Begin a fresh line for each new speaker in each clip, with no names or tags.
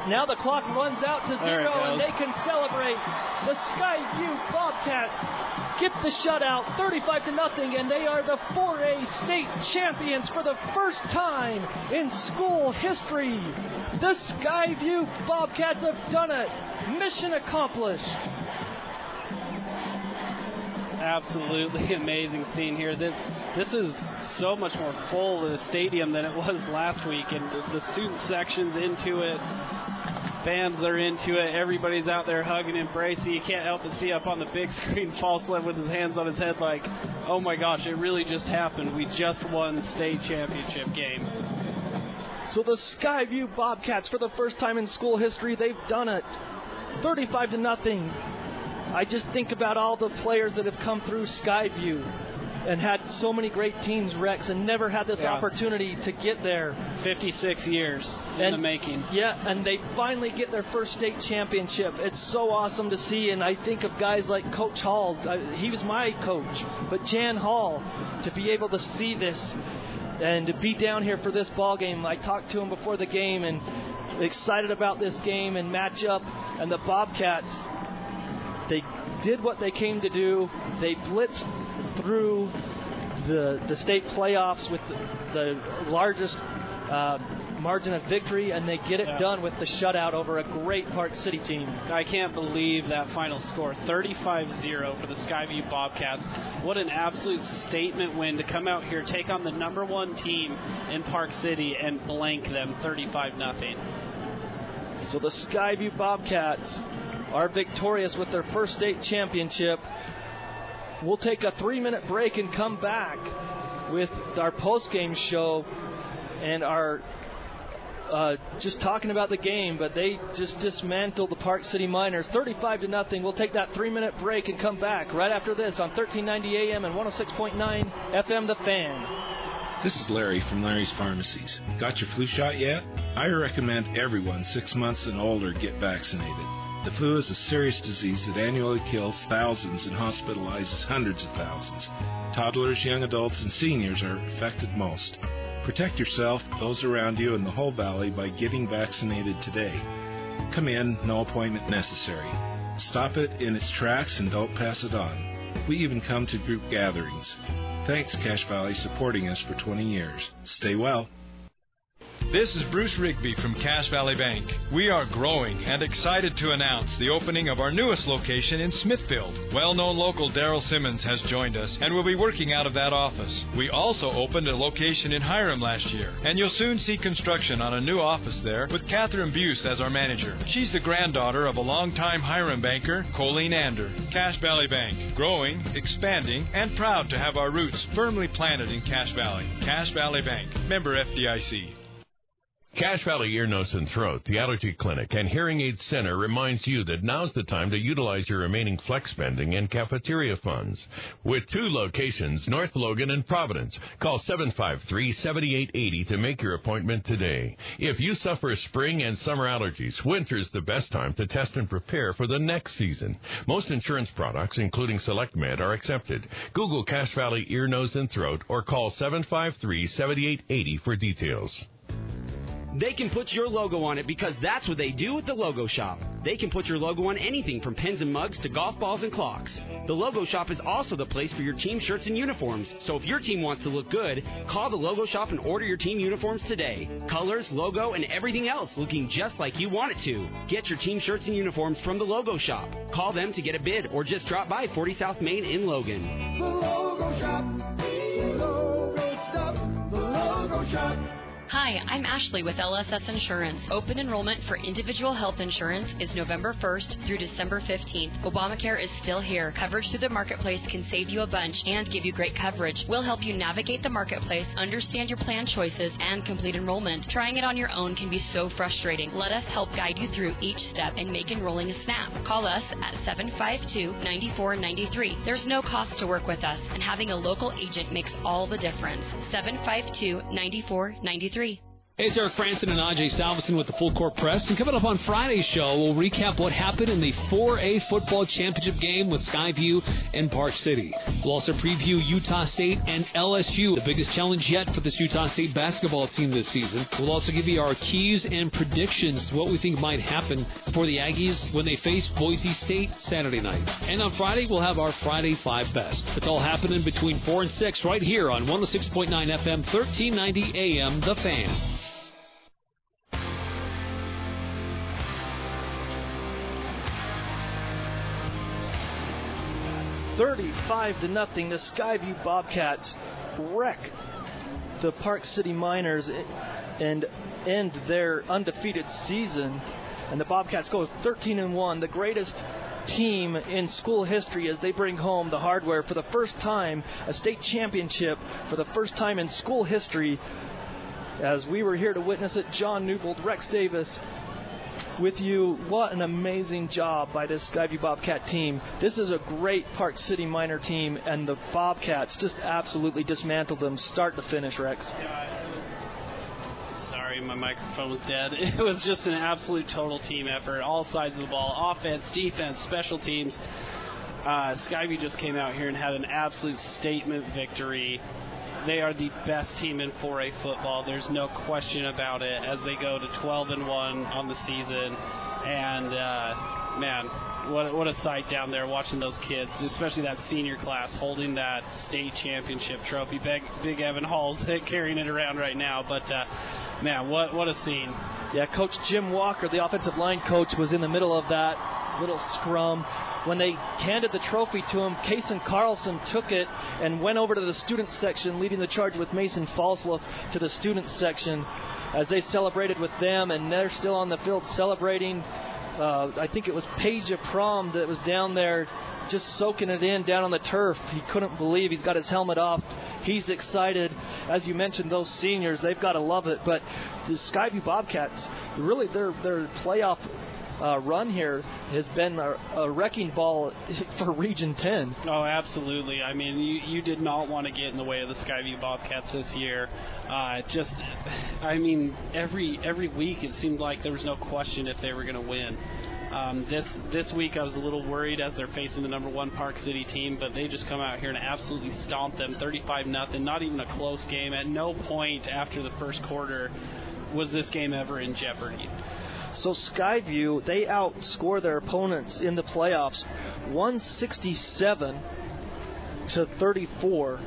Now the clock runs out to 0, and they can celebrate. The Skyview Bobcats get the shutout, 35-0, and they are the 4A state champions for the first time in school history. The Skyview Bobcats have done it. Mission accomplished.
Absolutely amazing scene here. This is so much more full of the stadium than it was last week, and the student section's into it. Fans are into it. Everybody's out there hugging and embracing. You can't help but see up on the big screen False Lev with his hands on his head like, oh my gosh, it really just happened. We just won the state championship game.
So the Skyview Bobcats, for the first time in school history, they've done it. 35-0. I just think about all the players that have come through Skyview and had so many great teams, Rex, and never had this opportunity to get there.
56 years in the making.
Yeah, and they finally get their first state championship. It's so awesome to see, and I think of guys like Coach Hall. He was my coach, but Jan Hall, to be able to see this and to be down here for this ball game. I talked to him before the game and excited about this game and matchup, and the Bobcats, they did what they came to do. They blitzed through the state playoffs with the largest margin of victory, and they get it done with the shutout over a great Park City team.
I can't believe that final score, 35-0 for the Skyview Bobcats. What an absolute statement win to come out here, take on the number one team in Park City, and blank them 35-0.
So the Skyview Bobcats are victorious with their first state championship. We'll take a 3-minute break and come back with our post-game show and our just talking about the game, but they just dismantled the Park City Miners 35-0. We'll take that 3-minute break and come back right after this on 1390 AM and 106.9 FM The Fan.
This is Larry from Larry's Pharmacies. Got your flu shot yet? I recommend everyone 6 months and older get vaccinated. The flu is a serious disease that annually kills thousands and hospitalizes hundreds of thousands. Toddlers, young adults, and seniors are affected most. Protect yourself, those around you, and the whole valley by getting vaccinated today. Come in, no appointment necessary. Stop it in its tracks and don't pass it on. We even come to group gatherings. Thanks, Cache Valley, supporting us for 20 years. Stay well.
This is Bruce Rigby from Cache Valley Bank. We are growing and excited to announce the opening of our newest location in Smithfield. Well-known local Daryl Simmons has joined us and will be working out of that office. We also opened a location in Hiram last year, and you'll soon see construction on a new office there with Catherine Buse as our manager. She's the granddaughter of a longtime Hiram banker, Colleen Ander. Cache Valley Bank, growing, expanding, and proud to have our roots firmly planted in Cache Valley. Cache Valley Bank, member FDIC.
Cache Valley Ear, Nose, and Throat, the Allergy Clinic, and Hearing Aid Center reminds you that now's the time to utilize your remaining flex spending and cafeteria funds. With 2 locations, North Logan and Providence, call 753-7880 to make your appointment today. If you suffer spring and summer allergies, winter's the best time to test and prepare for the next season. Most insurance products, including Select Med, are accepted. Google Cache Valley Ear, Nose, and Throat or call 753-7880 for details.
They can put your logo on it because that's what they do at the Logo Shop. They can put your logo on anything from pens and mugs to golf balls and clocks. The Logo Shop is also the place for your team shirts and uniforms. So if your team wants to look good, call the Logo Shop and order your team uniforms today. Colors, logo, and everything else looking just like you want it to. Get your team shirts and uniforms from the Logo Shop. Call them to get a bid or just drop by 40 South Main in Logan.
The Logo Shop. The logo stuff. The Logo Shop.
Hi, I'm Ashley with LSS Insurance. Open enrollment for individual health insurance is November 1st through December 15th. Obamacare is still here. Coverage through the marketplace can save you a bunch and give you great coverage. We'll help you navigate the marketplace, understand your plan choices, and complete enrollment. Trying it on your own can be so frustrating. Let us help guide you through each step and make enrolling a snap. Call us at 752-9493. There's no cost to work with us, and having a local agent makes all the difference. 752-9493.
Hey, it's Eric Franson and Ajay Salveson with the Full Court Press. And coming up on Friday's show, we'll recap what happened in the 4A football championship game with Skyview and Park City. We'll also preview Utah State and LSU, the biggest challenge yet for this Utah State basketball team this season. We'll also give you our keys and predictions to what we think might happen for the Aggies when they face Boise State Saturday night. And on Friday, we'll have our Friday 5 Best. It's all happening between 4 and 6 right here on 106.9 FM, 1390 AM, The Fan.
35-0, the Skyview Bobcats wreck the Park City Miners and end their undefeated season. And the Bobcats go 13-1, the greatest team in school history, as they bring home the hardware for the first time, a state championship for the first time in school history. As we were here to witness it, John Newbold, Rex Davis with you. What an amazing job by this Skyview Bobcat team. This is a great Park City Miner team, and the Bobcats just absolutely dismantled them start to finish, Rex.
Sorry, my microphone was dead. It was just an absolute total team effort, all sides of the ball, offense, defense, special teams. Skyview just came out here and had an absolute statement victory. They are the best team in 4A football. There's no question about it, as they go to 12-1 on the season. And, man, what a sight down there watching those kids, especially that senior class holding that state championship trophy. Big Evan Hall's carrying it around right now. But, man, what a scene.
Yeah, Coach Jim Walker, the offensive line coach, was in the middle of that little scrum. When they handed the trophy to him, Kason Carlson took it and went over to the student section, leading the charge with Mason Falslow to the student section as they celebrated with them, and they're still on the field celebrating. I think it was Paige Prom that was down there just soaking it in down on the turf. He couldn't believe he's got his helmet off. He's excited. As you mentioned, those seniors, they've got to love it. But the Skyview Bobcats, really their playoff run here has been a wrecking ball for Region 10.
Oh, absolutely. I mean, you did not want to get in the way of the Skyview Bobcats this year. Every week it seemed like there was no question if they were going to win. This week I was a little worried as they're facing the number 1 Park City team, but they just come out here and absolutely stomp them 35-0. Not even a close game. At no point after the first quarter was this game ever in jeopardy.
So Skyview, they outscore their opponents in the playoffs 167-34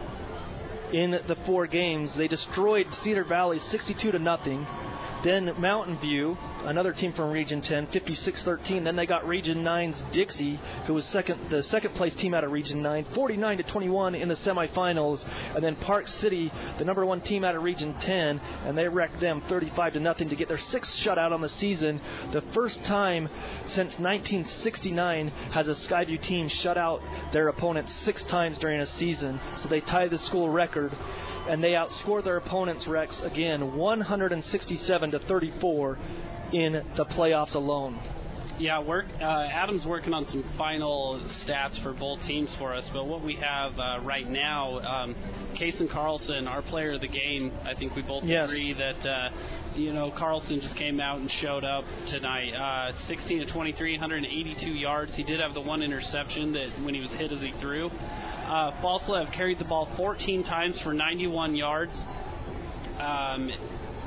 in the 4 games. They destroyed Cedar Valley 62-0. Then Mountain View, another team from Region 10, 56-13. Then they got Region 9's Dixie, who was the second place team out of Region 9, 49-21 in the semifinals. And then Park City, the number 1 team out of Region 10, and they wrecked them 35-0 to get their 6th shutout on the season. The first time since 1969 has a Skyview team shut out their opponents 6 times during a season. So they tie the school record. And they outscore their opponents, Rex, again, 167-34 in the playoffs alone.
Yeah, Adam's working on some final stats for both teams for us, but what we have right now, Kason Carlson, our player of the game, I think we both agree that, Carlson just came out and showed up tonight. 16-23, 182 yards. He did have the 1 interception that when he was hit as he threw. Falslev carried the ball 14 times for 91 yards.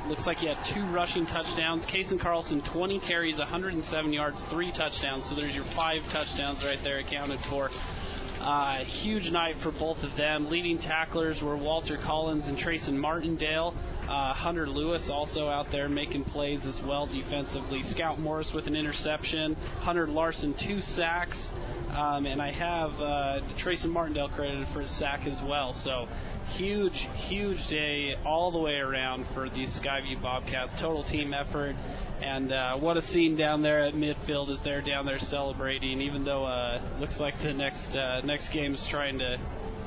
Looks like he had 2 rushing touchdowns. Kason Carlson, 20 carries, 107 yards, 3 touchdowns. So there's your 5 touchdowns right there accounted for. Huge night for both of them. Leading tacklers were Walter Collins and Trayson Martindale. Hunter Lewis also out there making plays as well defensively. Scout Morris with an interception. Hunter Larson, 2 sacks. And I have Trayson Martindale credited for his sack as well. So huge day all the way around for these Skyview Bobcats. Total team effort. And what a scene down there at midfield as they're down there celebrating, even though looks like the next game is trying to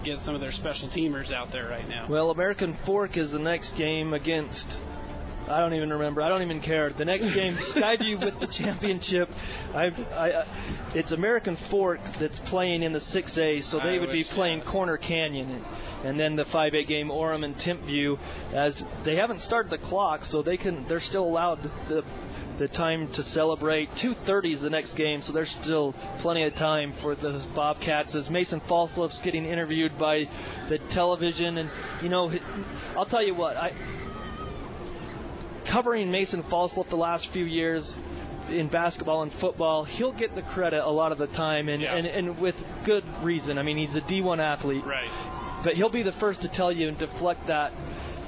get some of their special teamers out there right now.
Well, American Fork is the next game against I don't even remember. I don't even care. The next game, Skyview with the championship. It's American Fork that's playing in the 6A, so they would be playing Corner Canyon. And then the 5A game, Orem and Timpview, as they haven't started the clock, so they're still allowed the time to celebrate. 2:30 is the next game, so there's still plenty of time for the Bobcats as Mason Falsloff's getting interviewed by the television. And, I'll tell you what, covering Mason Falsloff the last few years in basketball and football, he'll get the credit a lot of the time, and with good reason. I mean, he's a D1 athlete.
Right.
But he'll be the first to tell you and deflect that.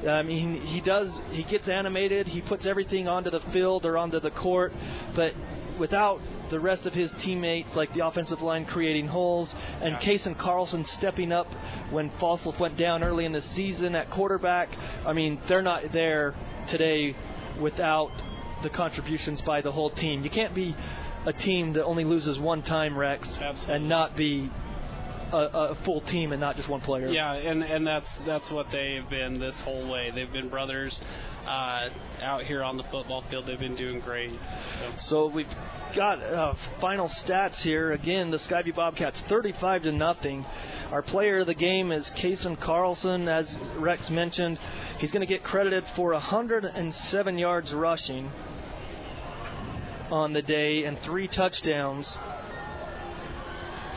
I mean, he gets animated, he puts everything onto the field or onto the court, but without the rest of his teammates, like the offensive line, creating holes, and Kason Carlson stepping up when Falsloff went down early in the season at quarterback. I mean, they're not there today without the contributions by the whole team. You can't be a team that only loses one time, Rex, and not be a full team and not just one player.
Yeah, and that's what they've been this whole way. They've been brothers out here on the football field. They've been doing great.
So we've got final stats here. Again, the Skyview Bobcats 35-0. Our player of the game is Kason Carlson, as Rex mentioned. He's going to get credited for 107 yards rushing on the day and 3 touchdowns.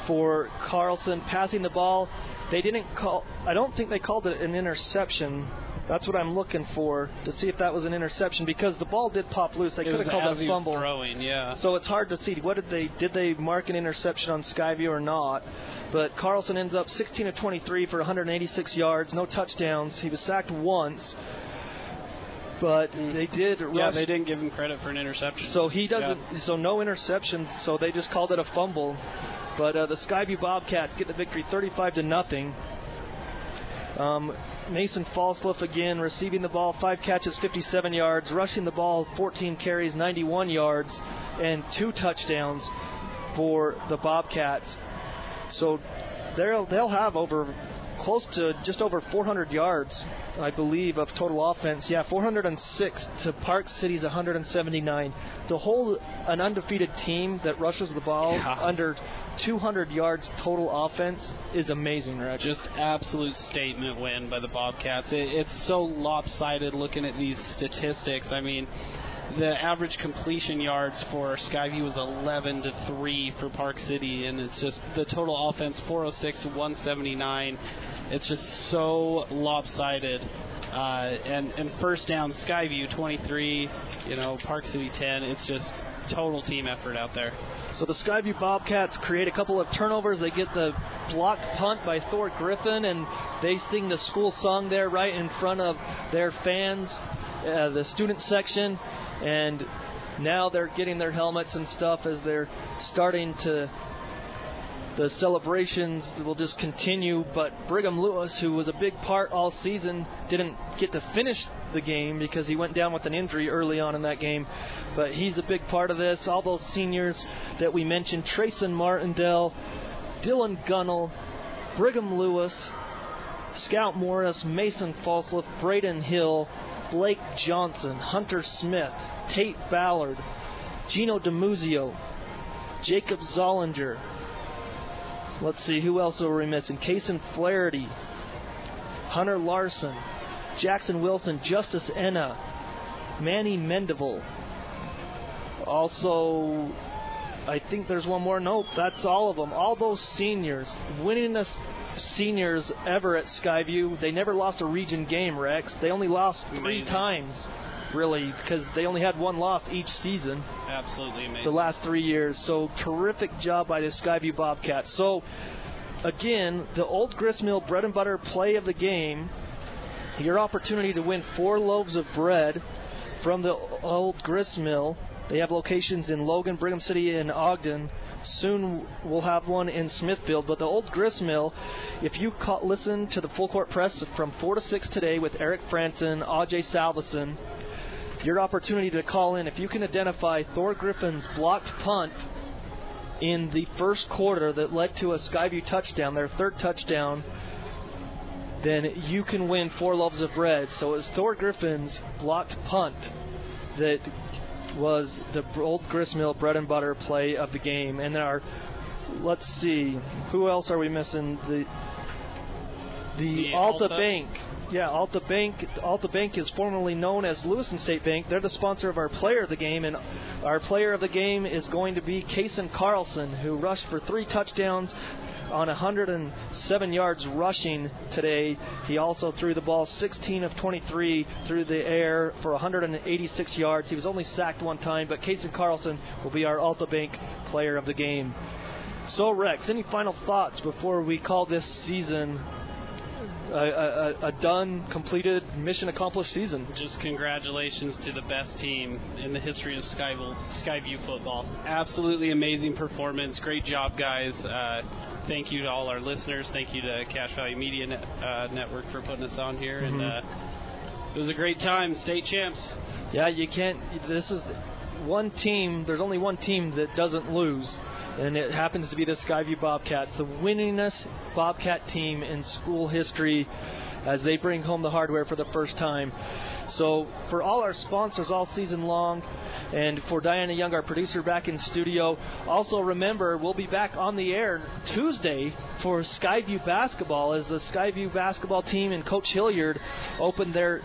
For Carlson passing the ball, I don't think they called it an interception. That's what I'm looking for to see if that was an interception, because the ball did pop loose. They could have called it a fumble.
Throwing, yeah.
So it's hard to see. Did they mark an interception on Skyview or not? But Carlson ends up 16 of 23 for 186 yards, no touchdowns. He was sacked once. But they did rush.
Yeah, they didn't give him credit for an interception.
So he doesn't. Yeah. So no interceptions. So they just called it a fumble. But the Skyview Bobcats get the victory 35-0. Mason Falsloff again receiving the ball, 5 catches, 57 yards, rushing the ball, 14 carries, 91 yards, and 2 touchdowns for the Bobcats. So they'll have close to just over 400 yards, I believe, of total offense. Yeah, 406 to Park City's 179. To hold an undefeated team that rushes the ball under 200 yards total offense is amazing, right?
Just absolute statement win by the Bobcats. It's so lopsided looking at these statistics. I mean, the average completion yards for Skyview was 11-3 for Park City, and it's just the total offense 406 to 179. It's just so lopsided. And first down, Skyview 23, Park City 10. It's just total team effort out there.
So the Skyview Bobcats create a couple of turnovers. They get the blocked punt by Thor Griffin, and they sing the school song there right in front of their fans, the student section. And now they're getting their helmets and stuff as they're starting to. The celebrations will just continue, but Brigham Lewis, who was a big part all season, didn't get to finish the game because he went down with an injury early on in that game. But he's a big part of this. All those seniors that we mentioned, Trayson Martindale, Dylan Gunnell, Brigham Lewis, Scout Morris, Mason Falsloff, Braden Hill, Blake Johnson, Hunter Smith, Tate Ballard, Gino DiMuzio, Jacob Zollinger. Let's see, who else are we missing? Kason Flaherty, Hunter Larson, Jackson Wilson, Justice Enna, Manny Mendeville. Also, I think there's one more. Nope, that's all of them. All those seniors, winningest seniors ever at Skyview. They never lost a region game, Rex. They only lost 3 times, really, because they only had 1 loss each season.
Absolutely amazing.
The last 3 years. So terrific job by the Skyview Bobcats. So again, the Old Gristmill bread and butter play of the game. Your opportunity to win 4 loaves of bread from the Old Gristmill. They have locations in Logan, Brigham City, and Ogden. Soon we'll have one in Smithfield. But the Old Gristmill, if you listen to the Full Court Press from 4 to 6 today with Eric Franson, Ajay Salveson, your opportunity to call in, if you can identify Thor Griffin's blocked punt in the first quarter that led to a Skyview touchdown, their 3rd touchdown, then you can win 4 loaves of bread. So it's Thor Griffin's blocked punt that was the Old Gristmill bread and butter play of the game. And let's see, who else are we missing? The Alta Bank. Yeah, Alta Bank is formerly known as Lewiston State Bank. They're the sponsor of our player of the game, and our player of the game is going to be Kason Carlson, who rushed for 3 touchdowns on 107 yards rushing today. He also threw the ball 16 of 23 through the air for 186 yards. He was only sacked 1 time, but Kason Carlson will be our Alta Bank player of the game. So, Rex, any final thoughts before we call this season a done, completed, mission accomplished season?
Just congratulations to the best team in the history of Skyview football. Absolutely amazing performance. Great job, guys. Thank you to all our listeners. Thank you to Cache Valley Media Network for putting us on here. And it was a great time. State champs. Yeah, you can't. This is one team. There's only one team that doesn't lose, and it happens to be the Skyview Bobcats, the winningest Bobcat team in school history, as they bring home the hardware for the first time. So for all our sponsors all season long, and for Diana Young, our producer, back in studio, also remember we'll be back on the air Tuesday for Skyview basketball, as the Skyview basketball team and Coach Hilliard opened their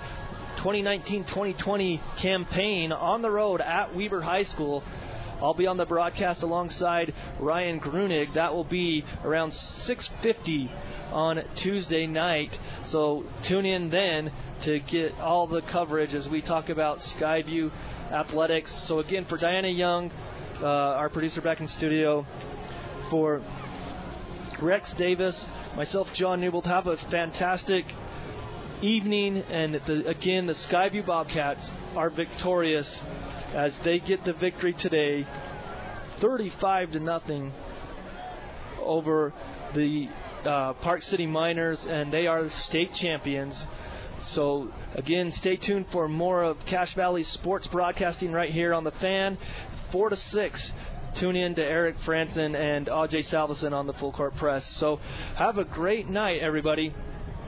2019-2020 campaign on the road at Weber High School. I'll be on the broadcast alongside Ryan Grunig. That will be around 6:50 on Tuesday night. So tune in then to get all the coverage as we talk about Skyview athletics. So again, for Diana Young, our producer back in studio, for Rex Davis, myself, John Newbold, have a fantastic evening. And again, the Skyview Bobcats are victorious as they get the victory today, 35-0 over the Park City Miners, and they are state champions. So again, stay tuned for more of Cache Valley sports broadcasting right here on the Fan. 4 to 6. Tune in to Eric Franson and Ajay Salveson on the Full Court Press. So have a great night, everybody.